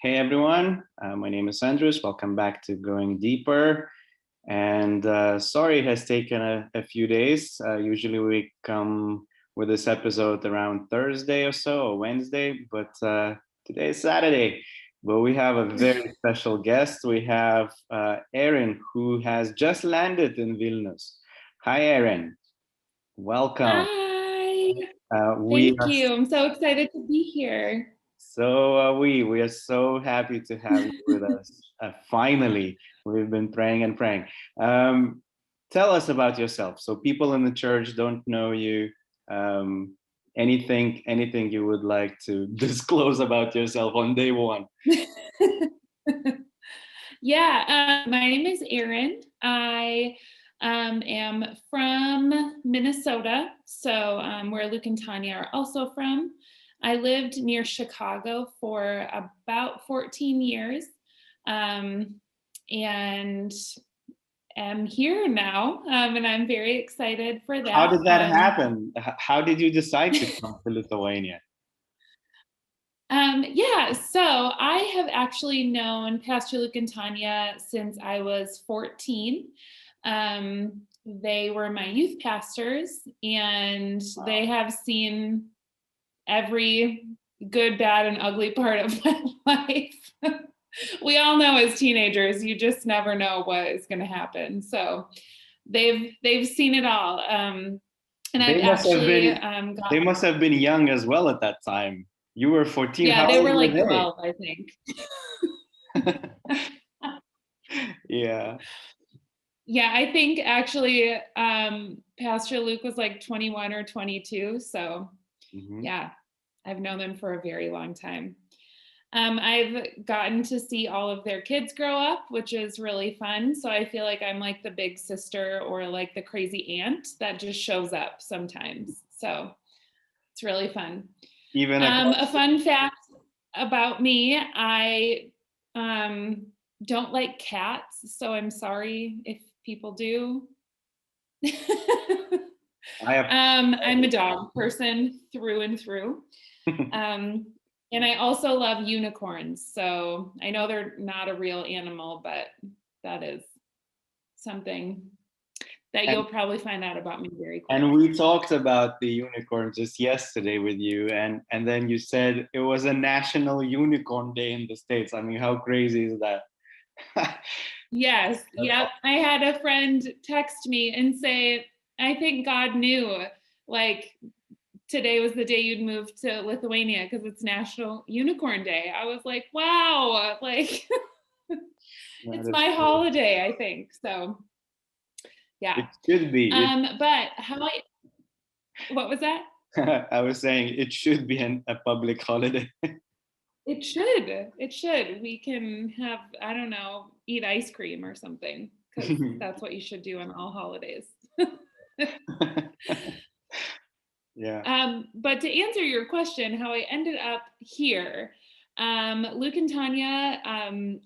Hey everyone, my name is Andrews. Welcome back to Going Deeper. And sorry it has taken a few days. Usually we come with this episode around Thursday or so, or Wednesday, but today is Saturday. But we have a very special guest. We have Erin, who has just landed in Vilnius. Hi, Erin. Welcome. Hi. We Thank are you. I'm so excited to be here. So are we. We are so happy to have you with us. Finally, we've been praying and praying. Tell us about yourself. So people in the church don't know you. Um, anything you would like to disclose about yourself on day one? Yeah, my name is Erin. I am from Minnesota, so where Luke and Tanya are also from. I lived near Chicago for about 14 years, and am here now, and I'm very excited for How that. did that happen? How did you decide to come to Lithuania? Yeah, so I have actually known Pastor Luke and Tanya since I was 14. They were my youth pastors, and they have seen every good, bad, and ugly part of my life. We all know as teenagers, you just never know what is going to happen. So they've seen it all. And I've They must have actually been they must have been young as well at that time. You were 14. yeah, How they old were were like they? 12, I think. Yeah. Yeah, I think actually Pastor Luke was like 21 or 22. So Mhm. yeah, I've known them for a very long time. I've gotten to see all of their kids grow up, which is really fun. So I feel like I'm like the big sister or like the crazy aunt that just shows up sometimes. So it's really fun. Even a A fun fact about me, I um, don't like cats, so I'm sorry if people do. I have I'm a dog person through and through. Um, and I also love unicorns. So I know they're not a real animal, but that is something that and you'll probably find out about me very quick. and we talked about the unicorn just yesterday with you, and then you said it was a National Unicorn Day in the States. I mean, how crazy is that? Yes, yep. I had a friend text me and say, I think God knew like today was the day you'd move to Lithuania because it's National Unicorn Day. I was like, wow, like That it's is my true. holiday, I think. So yeah. It should be. But what was that? I was saying it should be a public holiday. It should. It should. We can have, I don't know, eat ice cream or something because that's what you should do on all holidays. Yeah. But to answer your question, how I ended up here, Luke and Tanya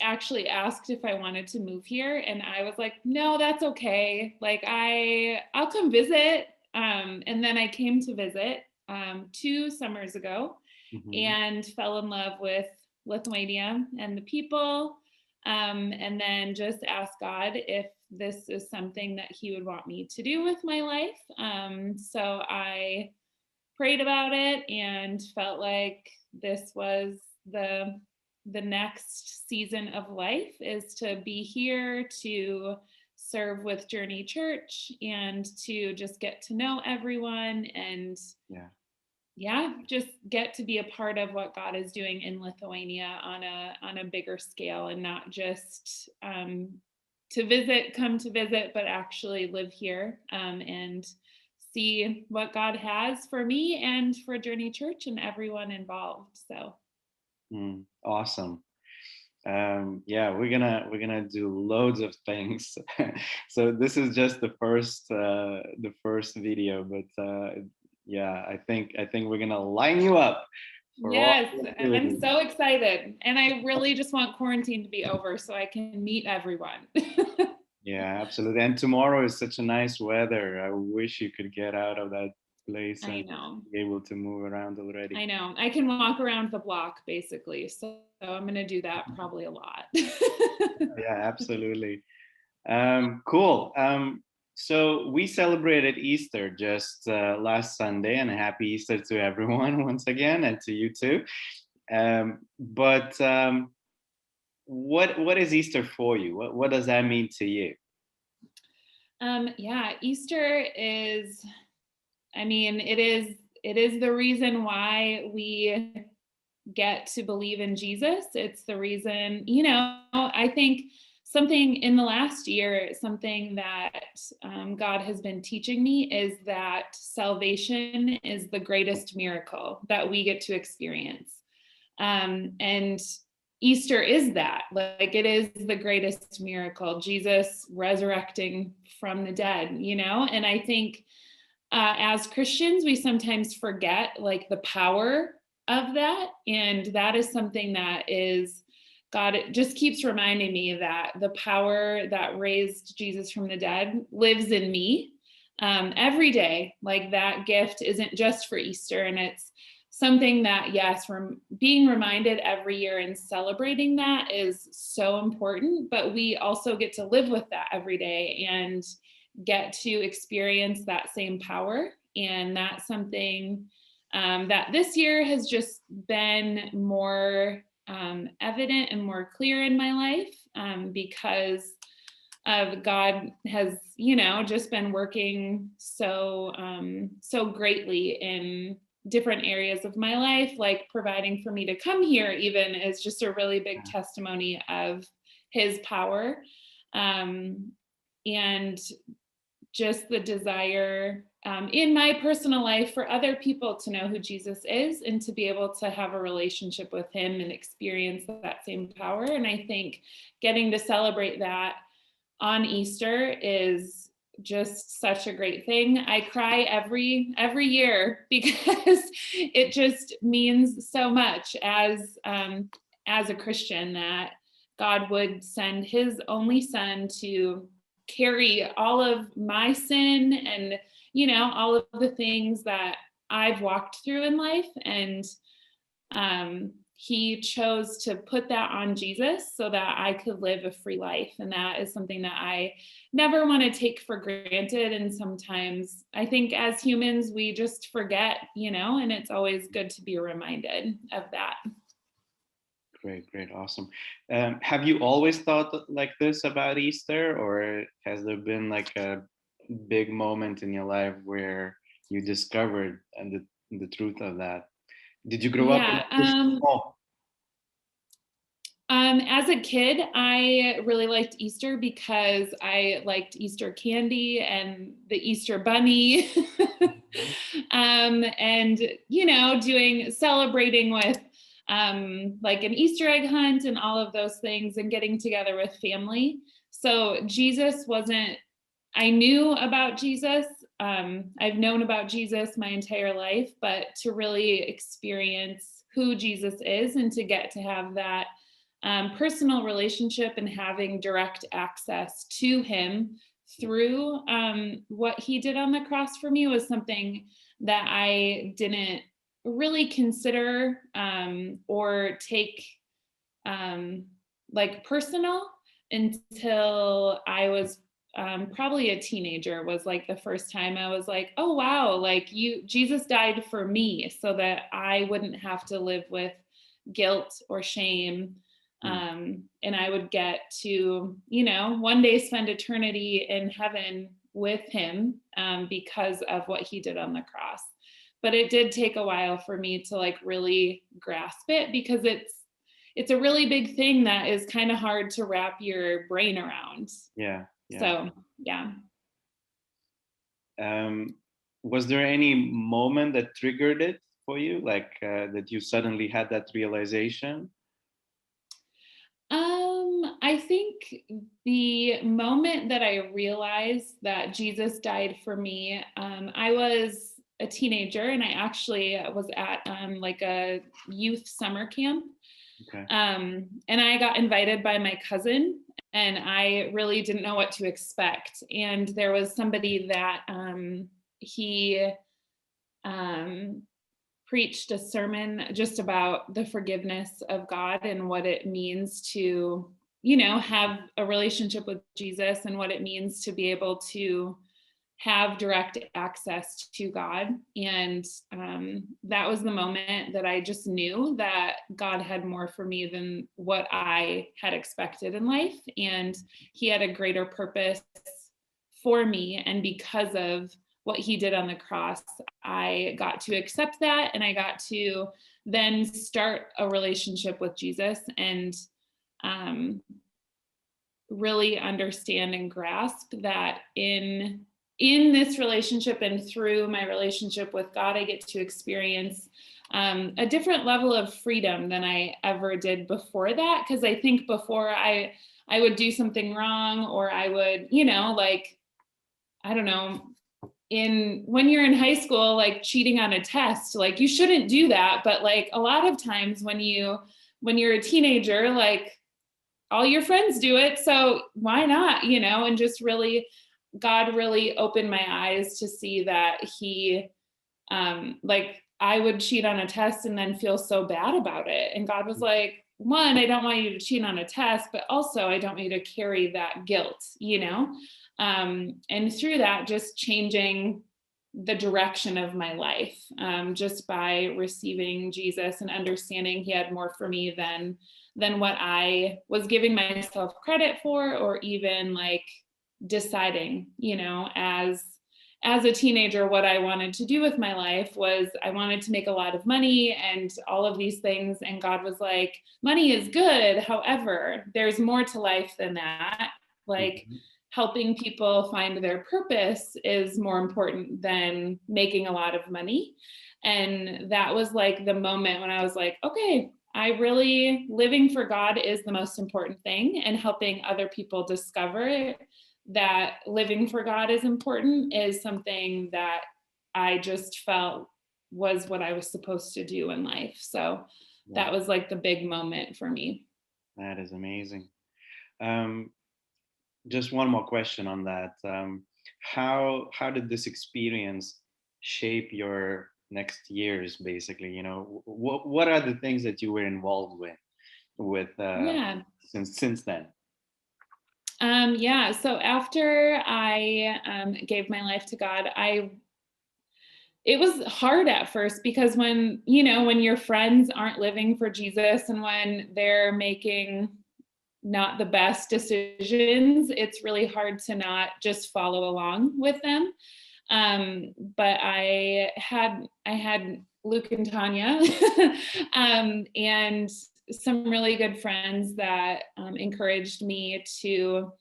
actually asked if I wanted to move here, and I was like, no, that's okay. Like I'll come visit. And then I came to visit 2 summers ago Mhm. and fell in love with Lithuania and the people. And then just asked God if this is something that He would want me to do with my life. So I prayed about it and felt like this was the next season of life is to be here to serve with Journey Church and to just get to know everyone and Yeah. yeah, just get to be a part of what God is doing in Lithuania on a bigger scale and not just to visit, come to visit, but actually live here and see what God has for me and for Journey Church and everyone involved. So Awesome. Yeah, we're gonna do loads of things. So this is just the first video, but yeah, I think we're gonna line you up for all yes, the I'm activities. so excited. And I really just want quarantine to be over so I can meet everyone. Yeah, absolutely. And tomorrow is such a nice weather. I wish you could get out of that place I and know. be able to move around already. I know. I can walk around the block basically. So I'm going to do that probably a lot. Yeah, absolutely. Cool. So we celebrated Easter just last Sunday, and a happy Easter to everyone once again, and to you too. But what is Easter for you? What does that mean to you? Yeah, Easter is, I mean, it is the reason why we get to believe in Jesus. It's the reason, I think something in the last year, something that God has been teaching me is that salvation is the greatest miracle that we get to experience. And Easter is that, like, it is the greatest miracle, Jesus resurrecting from the dead, and I think as Christians, we sometimes forget like the power of that. And that is something that is, God it just keeps reminding me that the power that raised Jesus from the dead lives in me every day. Like that gift isn't just for Easter. And it's something that, yes, from being reminded every year and celebrating that is so important. But we also get to live with that every day and get to experience that same power. And that's something that this year has just been more evident and more clear in my life because of God has, just been working so greatly in different areas of my life, like providing for me to come here even is just a really big testimony of his power. And just the desire in my personal life for other people to know who Jesus is and to be able to have a relationship with him and experience that same power. And I think getting to celebrate that on Easter is just such a great thing. I cry every year because it just means so much as a Christian that God would send his only son to carry all of my sin and all of the things that I've walked through in life. And he chose to put that on Jesus so that I could live a free life. And that is something that I never want to take for granted. And sometimes I think as humans, we just forget, and it's always good to be reminded of that. Great, awesome. Have you always thought like this about Easter, or has there been like a big moment in your life where you discovered the truth of that? Did you grow up in Yeah. a Christian home? As a kid, I really liked Easter because I liked Easter candy and the Easter bunny. And, celebrating with like an Easter egg hunt and all of those things and getting together with family. So I knew about Jesus. I've known about Jesus my entire life, but to really experience who Jesus is and to get to have that personal relationship and having direct access to him through what he did on the cross for me was something that I didn't really consider or take like personal until I was probably a teenager. Was like the first time I was like, oh wow, like Jesus died for me so that I wouldn't have to live with guilt or shame. And I would get to, one day spend eternity in heaven with him because of what he did on the cross. But it did take a while for me to like really grasp it because it's a really big thing that is kind of hard to wrap your brain around. Yeah. So, yeah. Was there any moment that triggered it for you, like that you suddenly had that realization? I think the moment that I realized that Jesus died for me, I was a teenager and I actually was at like a youth summer camp. Okay. And I got invited by my cousin and I really didn't know what to expect. And there was somebody that he preached a sermon just about the forgiveness of God and what it means to, have a relationship with Jesus and what it means to be able to have direct access to God. And that was the moment that I just knew that God had more for me than what I had expected in life. And he had a greater purpose for me. And because of what he did on the cross, I got to accept that. And I got to then start a relationship with Jesus and really understand and grasp that in this relationship and through my relationship with God, I get to experience a different level of freedom than I ever did before that. Because I think before I would do something wrong, or I would, I don't know, when you're in high school, like cheating on a test, like you shouldn't do that. But like a lot of times when you're a teenager, like all your friends do it, so why not, and just really, God really opened my eyes to see that he, like I would cheat on a test and then feel so bad about it. And God was like, one, I don't want you to cheat on a test, but also I don't want you to carry that guilt, and through that, just changing the direction of my life, just by receiving Jesus and understanding he had more for me than what I was giving myself credit for, or even like deciding, as a teenager, what I wanted to do with my life was I wanted to make a lot of money and all of these things. And God was like, money is good. However, there's more to life than that. Like helping people find their purpose is more important than making a lot of money. And that was like the moment when I was like, okay, living for God is the most important thing, and helping other people discover that living for God is important is something that I just felt was what I was supposed to do in life. So that was like the big moment for me. That is amazing. Just one more question on that. How did this experience shape your next years? Basically, what are the things that you were involved with Yeah. since then? So after I gave my life to God, it was hard at first, because when your friends aren't living for Jesus and when they're making not the best decisions, it's really hard to not just follow along with them. But I had Luke and Tanya, and some really good friends that encouraged me to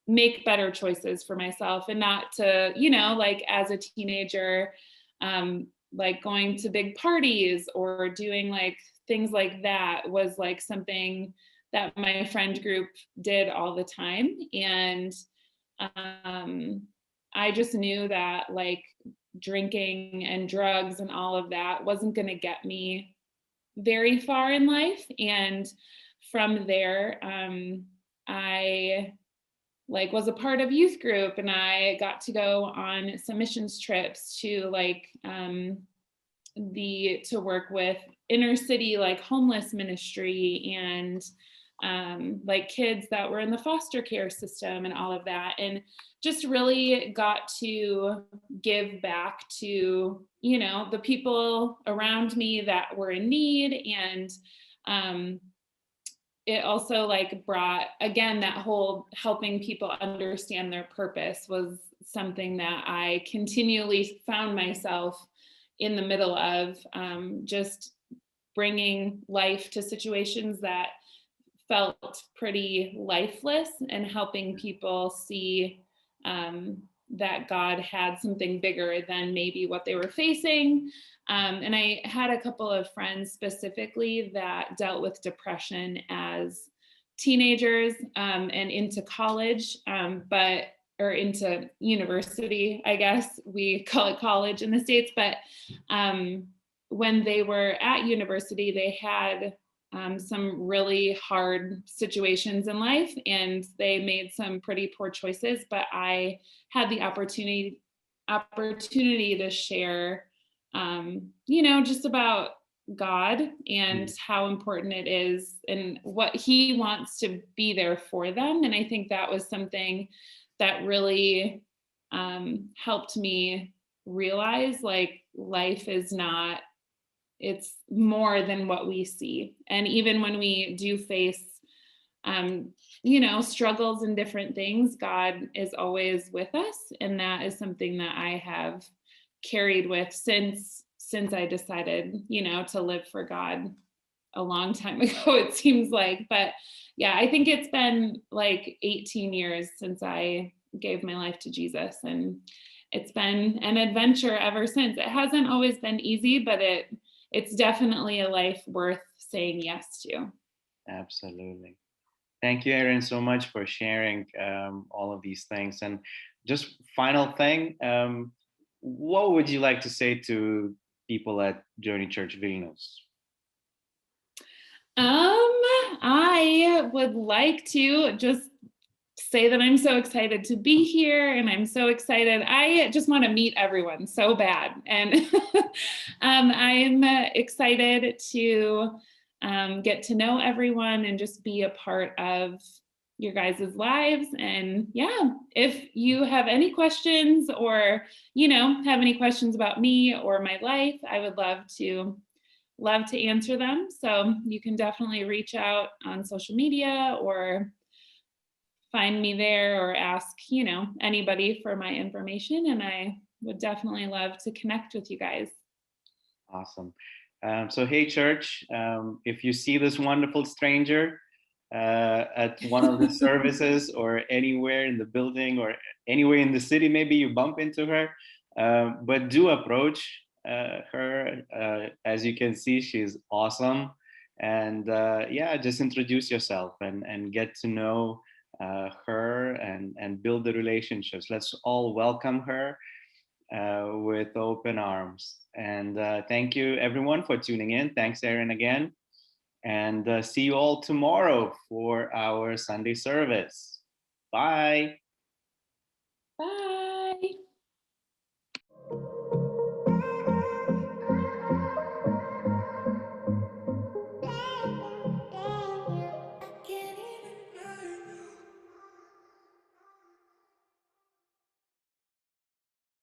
make better choices for myself, and not to, like as a teenager, like going to big parties or doing like things like that was like something that my friend group did all the time. And I just knew that like drinking and drugs and all of that wasn't going to get me very far in life. And from there, I like was a part of youth group, and I got to go on some missions trips to like to work with inner city like homeless ministry, and like kids that were in the foster care system and all of that, and just really got to give back to the people around me that were in need. And it also like brought, again, that whole helping people understand their purpose was something that I continually found myself in the middle of, just bringing life to situations that felt pretty lifeless, and helping people see that God had something bigger than maybe what they were facing. And I had a couple of friends specifically that dealt with depression as teenagers, and into college, or into university, I guess we call it college in the States. But when they were at university, they had some really hard situations in life, and they made some pretty poor choices. But I had the opportunity to share just about God and how important it is and what he wants to be there for them. And I think that was something that really helped me realize like life is not, it's more than what we see. And even when we do face struggles and different things, God is always with us. And that is something that I have carried with since I decided, to live for God a long time ago, it seems like. But yeah, I think it's been like 18 years since I gave my life to Jesus. And it's been an adventure ever since. It hasn't always been easy, but it's definitely a life worth saying yes to. Absolutely. Thank you, Erin, so much for sharing all of these things. And just final thing, what would you like to say to people at Journey Church Vilnius? I would like to just say that I'm so excited to be here and I'm so excited. I just want to meet everyone so bad. And I'm excited to get to know everyone and just be a part of your guys' lives. And yeah, if you have any questions or, have any questions about me or my life, I would love to answer them. So you can definitely reach out on social media or find me there or ask, anybody for my information. And I would definitely love to connect with you guys. Awesome. So, hey, church, if you see this wonderful stranger at one of the services or anywhere in the building or anywhere in the city, maybe you bump into her, but do approach her. As you can see, she's awesome. And yeah, just introduce yourself and get to know her and build the relationships. Let's all welcome her with open arms. And thank you, everyone, for tuning in. Thanks, Erin, again. And see you all tomorrow for our Sunday service. Bye. Bye.